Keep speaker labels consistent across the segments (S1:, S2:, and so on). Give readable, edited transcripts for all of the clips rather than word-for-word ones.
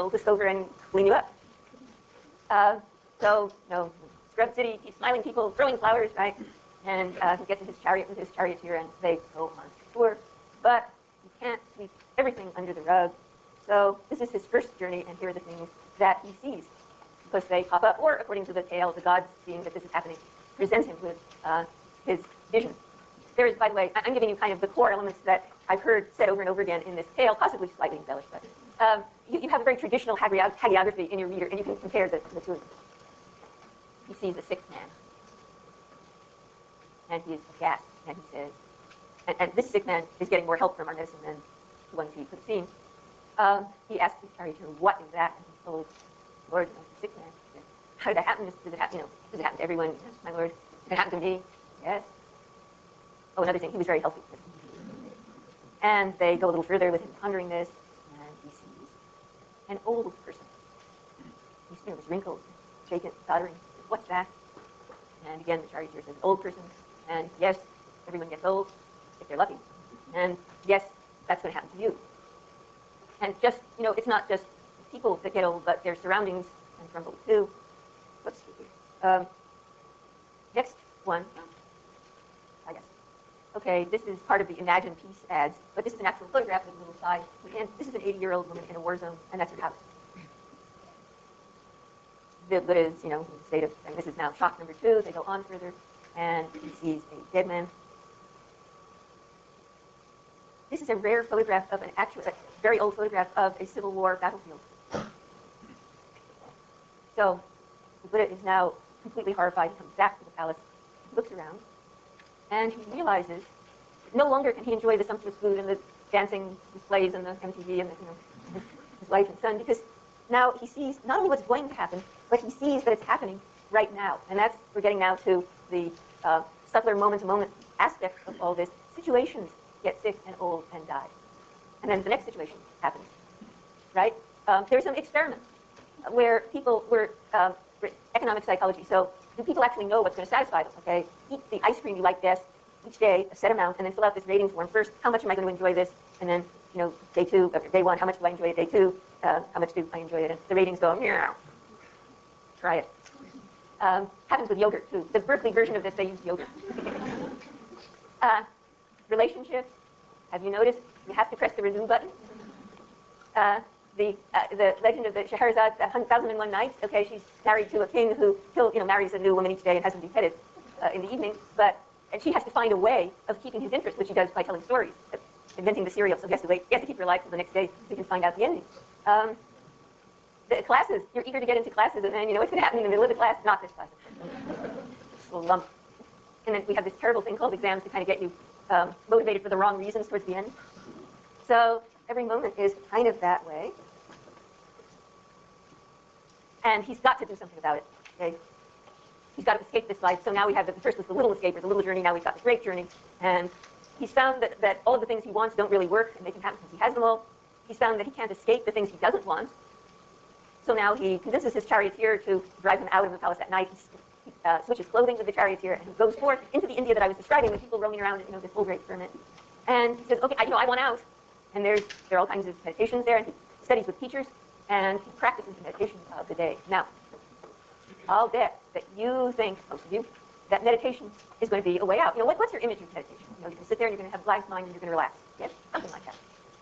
S1: will whisk over and clean you up. So, Scrub City keeps smiling people, throwing flowers, right? And he gets in his chariot with his charioteer, and they go on tour. But he can't sweep everything under the rug. So this is his first journey, and here are the things that he sees, because they pop up, or according to the tale, the gods, seeing that this is happening, present him with his vision. There is, by the way, I'm giving you kind of the core elements that I've heard said over and over again in this tale, possibly slightly embellished, but you have a very traditional hagiography in your reader, and you can compare the two of them. He sees a sick man, and he is aghast, and he says, and this sick man is getting more help from our medicine than the ones he could have seen. He asks his charioteer, "What is that?" And he's told, "Lord, the sick man." Said, "How did that happen? Does it happen? Does it happen to everyone?" "Yes, my lord." "Did it happen to me?" "Yes." Oh, another thing, he was very healthy. And they go a little further with him pondering this, and he sees an old person. He's, was wrinkled, shaken, tottering. "What's that?" And again, the charioteer says, "Old person." And yes, everyone gets old, if they're lucky. And yes, that's going to happen to you. And just, it's not just people that get old, but their surroundings and crumble too. Whoops. Next one, I guess. Okay, this is part of the Imagine Peace ads, but this is an actual photograph with a little side. And this is an 80-year-old woman in a war zone, and that's her house. The Buddha is, in a state of, and this is now shock number 2. They go on further, and he sees a dead man. This is a rare photograph of a very old photograph of a Civil War battlefield. So the Buddha is now completely horrified. He comes back to the palace. He looks around, and he realizes no longer can he enjoy the sumptuous food and the dancing displays and the MTV and his wife and son, because now he sees not only what's going to happen, but he sees that it's happening right now. And we're getting now to the subtler moment-to-moment aspect of all this. Situations get sick and old and die. And then the next situation happens, right? There's some experiments where people were economic psychology. So do people actually know what's going to satisfy them? Okay, eat the ice cream you like best each day, a set amount, and then fill out this rating form. First, how much am I going to enjoy this? And then, day 1, how much do I enjoy it? Day 2, how much do I enjoy it? And the ratings go, meow. Try it. Happens with yogurt, too. The Berkeley version of this, they use yogurt. Relationships, have you noticed? You have to press the resume button. The legend of the Scheherazade, 1001 Nights. Okay, she's married to a king who marries a new woman each day and has them beheaded in the evening. And she has to find a way of keeping his interest, which she does by telling stories, inventing the serial. So he has to keep her alive till the next day so he can find out the ending. The classes, you're eager to get into classes, and then what's going to happen in the middle of the class? Not this class. Just a little lump. And then we have this terrible thing called exams to kind of get you motivated for the wrong reasons towards the end. So every moment is kind of that way. And he's got to do something about it. Okay? He's got to escape this life. So now we have the first was the little escape, or the little journey. Now we've got the great journey. And he's found that all of the things he wants don't really work and make him happy because he has them all. He's found that he can't escape the things he doesn't want. So now he convinces his charioteer to drive him out of the palace at night. He switches clothing with the charioteer, and he goes forth into the India that I was describing, with people roaming around, this whole great experiment. And he says, okay, I want out. And there are all kinds of meditations there, and he studies with teachers, and he practices the meditation of the day. Now, I'll bet that you think, most of you, that meditation is going to be a way out. What's your image of meditation? You're going to sit there and you're going to have a blank mind and you're going to relax. Yes, something like that.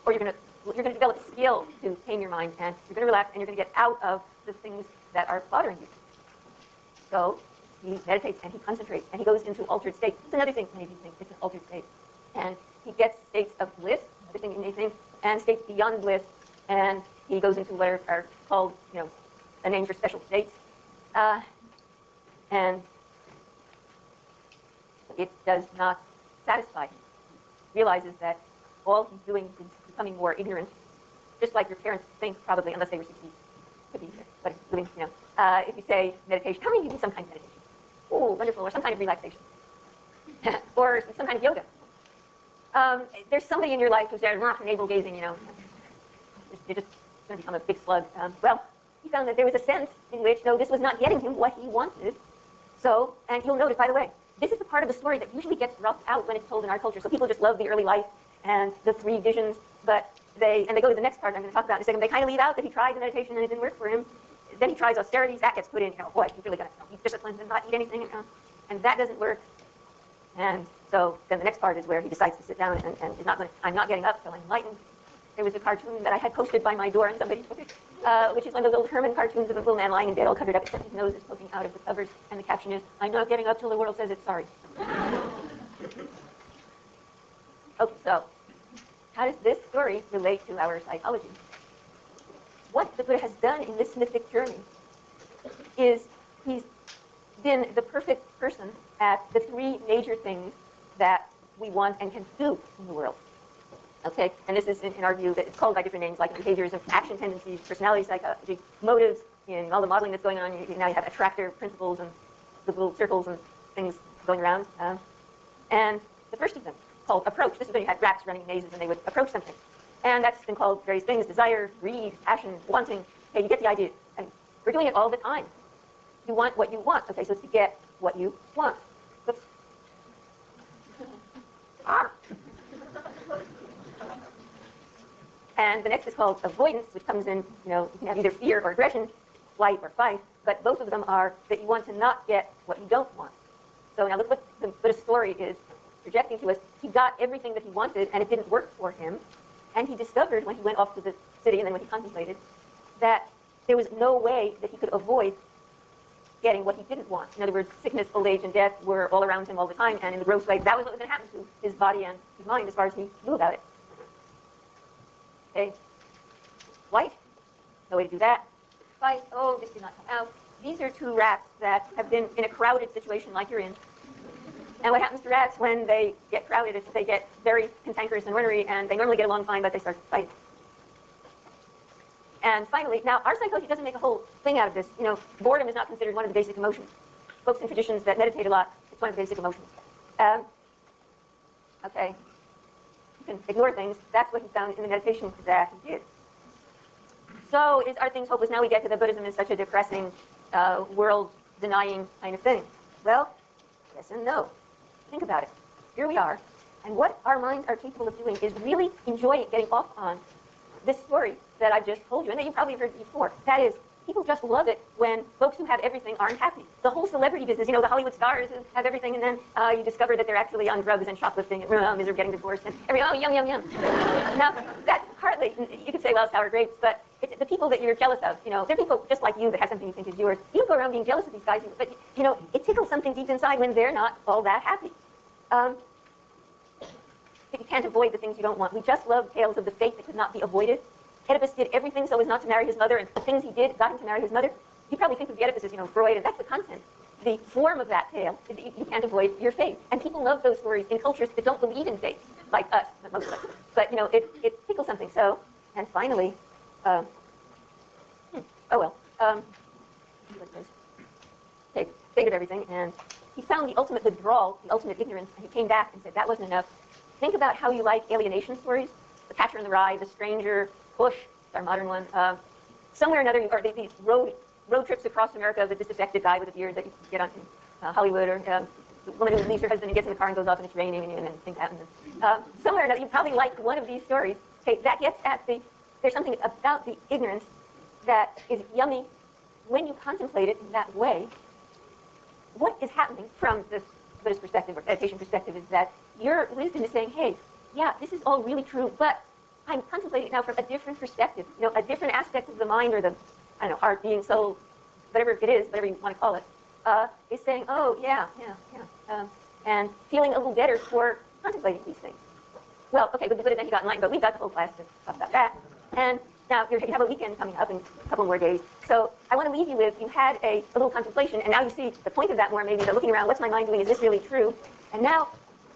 S1: Or you're going to develop skill to tame your mind, and you're going to relax, and you're going to get out of the things that are bothering you. So he meditates and he concentrates and he goes into altered states. It's another thing maybe you think it's an altered state. And he gets states of bliss, another thing you may think, and states beyond bliss, and he goes into what are called, a name for special states. And it does not satisfy him. He realizes that all he's doing is becoming more ignorant, just like your parents think, probably, unless they were 60, could be, but it's doing, if you say meditation, how many of you do some kind of meditation? Oh, wonderful, or some kind of relaxation, or some kind of yoga. There's somebody in your life who's there, navel gazing, you're just going to become a big slug. Well, he found that there was a sense in which, no, this was not getting him what he wanted. So, and you'll notice, by the way, this is the part of the story that usually gets rubbed out when it's told in our culture. So people just love the early life and the 3 visions, but they go to the next part I'm going to talk about in a second. They kind of leave out that he tried the meditation and it didn't work for him. Then he tries austerities. That gets put in. Boy, he's really going to be disciplined and not eat anything. And that doesn't work. And so then the next part is where he decides to sit down and is not going to, I'm not getting up till I'm enlightened. There was a cartoon that I had posted by my door and somebody took it, which is one of those old Herman cartoons of a little man lying in bed all covered up except his nose is poking out of the covers. And the caption is, I'm not getting up till the world says it's sorry. Okay, so how does this story relate to our psychology? What the Buddha has done in this mythic journey is he's been the perfect person at the three major things that we want and can do in the world. Okay, and this is, in our view, that it's called by different names like behaviors of action tendencies, personality psychology, motives, in all the modeling that's going on. Now you have attractor principles and the little circles and things going around. And the first of them, called approach. This is when you had rats running mazes and they would approach something. And that's been called various things: desire, greed, passion, wanting. Okay, you get the idea. And we're doing it all the time. You want what you want. Okay, so it's to get what you want. Oops. And the next is called avoidance, which comes in, you can have either fear or aggression, flight or fight, but both of them are that you want to not get what you don't want. So now look what the Buddha's story is projecting to us. He got everything that he wanted, and it didn't work for him. And he discovered when he went off to the city, and then when he contemplated, that there was no way that he could avoid getting what he didn't want. In other words, sickness, old age, and death were all around him all the time, and in the gross way, that was what was going to happen to his body and his mind as far as he knew about it. Okay. Flight, no way to do that. Fight, oh, this did not come out. These are two rats that have been in a crowded situation like you're in. And what happens to rats when they get crowded is they get very cantankerous and ornery, and they normally get along fine, but they start to fight. And finally, now our psychology doesn't make a whole thing out of this. Boredom is not considered one of the basic emotions. Folks in traditions that meditate a lot, it's one of the basic emotions. Okay. You can ignore things. That's what he found in the meditation that he did. So are things hopeless? Now we get to the Buddhism is such a depressing, world-denying kind of thing. Well, yes and no. Think about it. Here we are, and what our minds are capable of doing is really enjoying getting off on this story that I've just told you, and that you probably heard before. That is, people just love it when folks who have everything aren't happy. The whole celebrity business, the Hollywood stars who have everything, and then you discover that they're actually on drugs and shoplifting and miserable, getting divorced, and yum, yum, yum. Now, that's partly, you could say, well, sour grapes, but it's the people that you're jealous of. They're people just like you that have something you think is yours. You don't go around being jealous of these guys, but, it tickles something deep inside when they're not all that happy. You can't avoid the things you don't want. We just love tales of the fate that could not be avoided. Oedipus did everything so as not to marry his mother, and the things he did got him to marry his mother. You probably think of the Oedipus as, Freud, and that's the content. The form of that tale is that you can't avoid your fate. And people love those stories in cultures that don't believe in fate, like us, most of us. But, it tickles something. So, and finally, okay, fate of everything, and he found the ultimate withdrawal, the ultimate ignorance, and he came back and said, that wasn't enough. Think about how you like alienation stories. The Catcher in the Rye, The Stranger, Push, our modern one. Somewhere or another, or these road trips across America, the disaffected guy with a beard that you get on Hollywood, or the woman who leaves her husband and gets in the car and goes off and it's raining and then things happen. Somewhere or another, you probably like one of these stories. Okay, that gets at there's something about the ignorance that is yummy when you contemplate it in that way. What is happening from this Buddhist perspective or meditation perspective is that your wisdom is saying, hey, yeah, this is all really true, but I'm contemplating it now from a different perspective, a different aspect of the mind or the, heart, being, soul, whatever it is, whatever you want to call it, is saying, oh, yeah, and feeling a little better for contemplating these things. Well, okay, with the Buddha, then he got enlightened, but we've got the whole class to talk about that. And now you have a weekend coming up in a couple more days. So I want to leave you with, you had a little contemplation, and now you see the point of that more, maybe, that looking around, what's my mind doing? Is this really true? And now,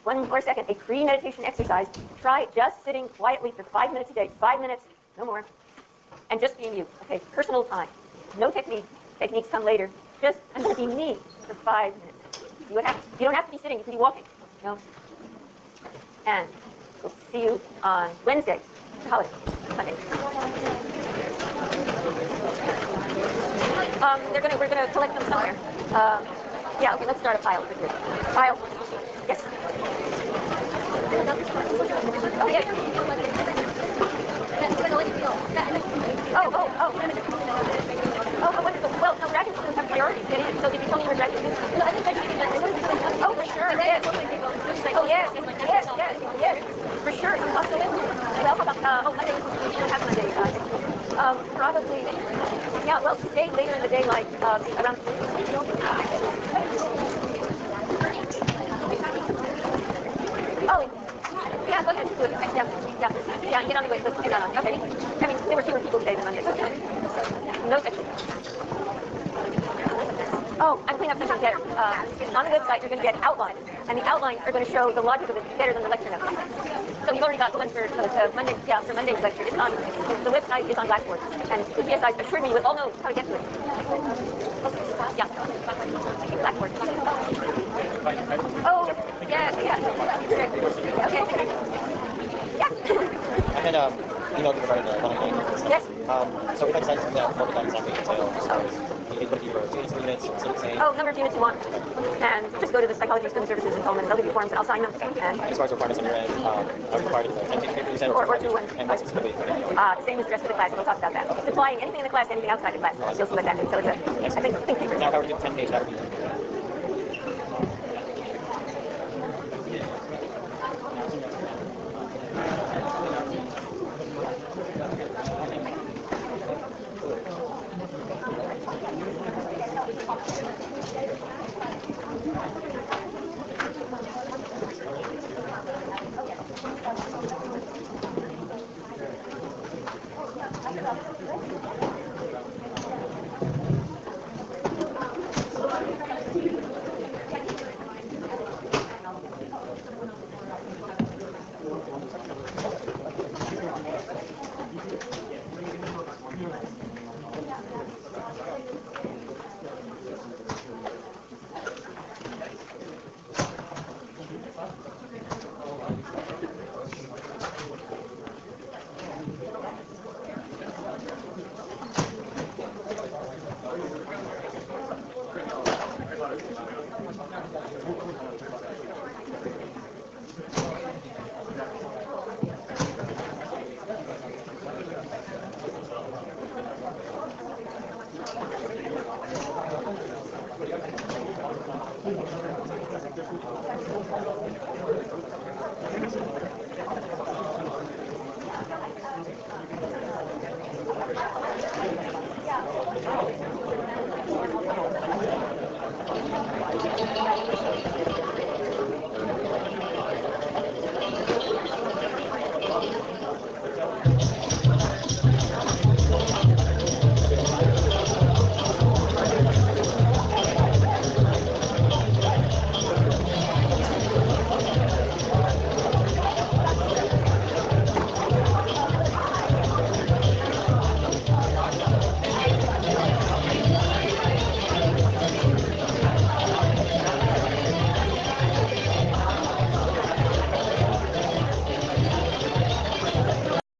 S1: one more second, a pre-meditation exercise. Try just sitting quietly for 5 minutes a day. 5 minutes, no more. And just being you. Okay, personal time. No technique. Techniques come later. Just, I'm going to be me for 5 minutes. You don't have to be sitting. You can be walking. And we'll see you on Wednesday. The holiday. Monday. We're gonna collect them somewhere. Yeah. Okay. Let's start a pile. Pile. Yes. Oh yeah. How do you feel? Oh, how wonderful. Well, no, graduate students have priority to get in. So if you told me you were graduate students, I think graduate students, oh, for sure, yes. Oh, yes, for sure. So also, well, how about, Monday, we don't have Monday. Probably, yeah, well, today, later in the day, like, around, oh, yeah, go ahead, do it. Yeah, get on the way. Let's get on. Okay. I mean, there were fewer people today than Monday. No section. Oh, I'm putting up something better. On the website, you're going to get outlines, and the outlines are going to show the logic of it better than the lecture notes. So you've already got the one for Monday. Yeah, for Monday's lecture. It's on the website is on Blackboard, and the GSI assured me you would all know how to get to it. Yeah, Blackboard. Oh, yeah. Okay. Yeah.
S2: I had emailed you regarding the running lane.
S1: Yes.
S2: So if I decide to what would that exactly entail? It would be for students or units, so it's saying.
S1: Oh, number of units you want. And just go to the Psychology of Student Services and tell them, they'll give you forms and I'll sign them. And
S2: as far as requirements on your end, I was required to do a 10-page paper, you said?
S1: Or two ones.
S2: And what specifically?
S1: Same as the rest of the class, we'll talk about that. Supplying anything in the class, anything outside the class. You'll see what that means. So it's I think papers.
S2: Now if I were to do 10 page, that would be.